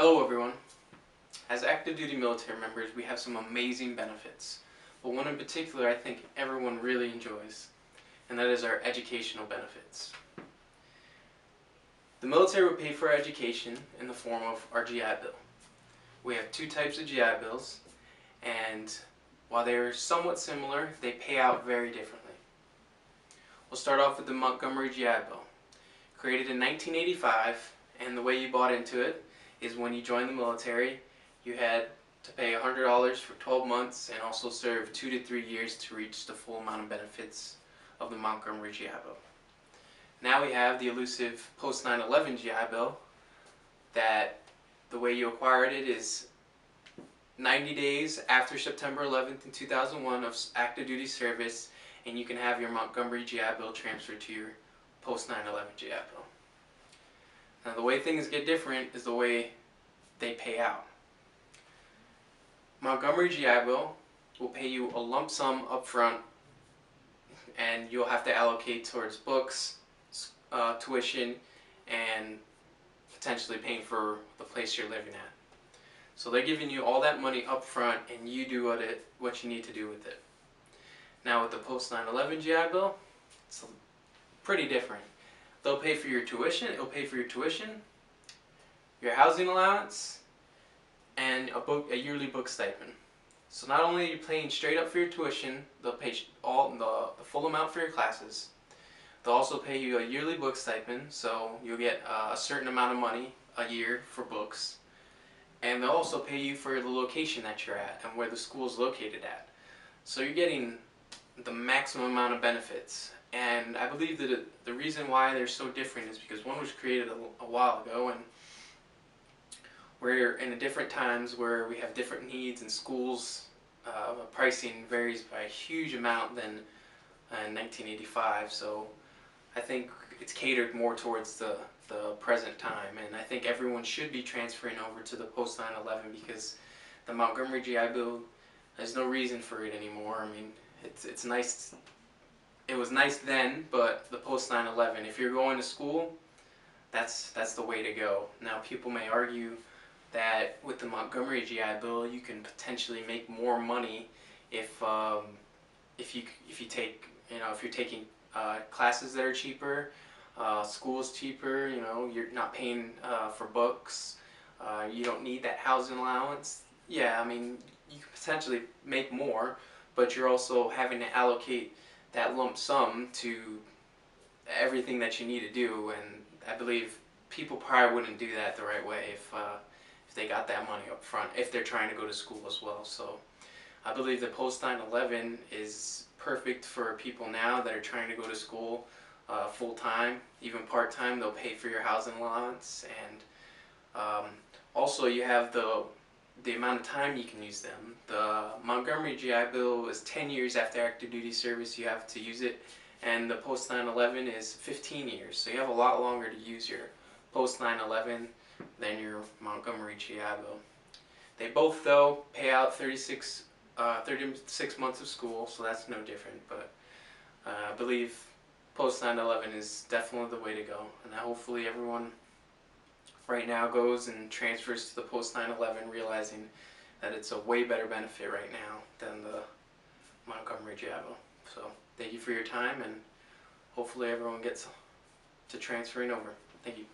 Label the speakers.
Speaker 1: Hello everyone. As active duty military members, we have some amazing benefits, but one in particular I think everyone really enjoys, and that is our educational benefits. The military will pay for our education in the form of our GI Bill. We have two types of GI Bills, and while they are somewhat similar, they pay out very differently. We'll start off with the Montgomery GI Bill. Created in 1985, and the way you bought into it is when you joined the military, you had to pay $100 for 12 months and also serve 2 to 3 years to reach the full amount of benefits of the Montgomery GI Bill. Now we have the elusive post 9/11 GI Bill, that the way you acquired it is 90 days after September 11th in 2001 of active duty service, and you can have your Montgomery GI Bill transferred to your post 9/11 GI Bill. Now the way things get different is the way they pay out. Montgomery GI Bill will pay you a lump sum up front, and you'll have to allocate towards books, tuition, and potentially paying for the place you're living at. So they're giving you all that money up front, and you do what you need to do with it. Now with the post 9/11 GI Bill, it's pretty different. They'll pay for your tuition, it'll pay for your tuition, your housing allowance, and a yearly book stipend. So not only are you paying straight up for your tuition, they'll pay all the full amount for your classes. They'll also pay you a yearly book stipend, so you'll get a certain amount of money a year for books. And they'll also pay you for the location that you're at and where the school is located at. So you're getting the maximum amount of benefits. And I believe that the reason why they're so different is because one was created a while ago, and we're in different times where we have different needs, and schools pricing varies by a huge amount than in 1985. So I think it's catered more towards the present time, and I think everyone should be transferring over to the post 9/11 because the Montgomery GI Bill, there's no reason for it anymore. I mean, it's nice. It was nice then, but the post 9/11, if you're going to school, that's the way to go. Now people may argue that with the Montgomery GI Bill, you can potentially make more money if you take, if you're taking classes that are cheaper, school's cheaper. You're not paying for books. You don't need that housing allowance. Yeah, I mean, you could potentially make more, but you're also having to allocate that lump sum to everything that you need to do, and I believe people probably wouldn't do that the right way if they got that money up front, if they're trying to go to school as well. So I believe the post 9/11 is perfect for people now that are trying to go to school full-time, even part-time. They'll pay for your housing allowance, and also you have the amount of time you can use them. The Montgomery GI Bill is 10 years after active duty service you have to use it, and the post 9/11 is 15 years. So you have a lot longer to use your post 9/11 than your Montgomery GI Bill. They both, though, pay out 36 months of school, so that's no different, but I believe post 9/11 is definitely the way to go, and hopefully everyone right now goes and transfers to the post 9/11, realizing that it's a way better benefit right now than the Montgomery GI Bill. So thank you for your time, and hopefully everyone gets to transferring over. Thank you.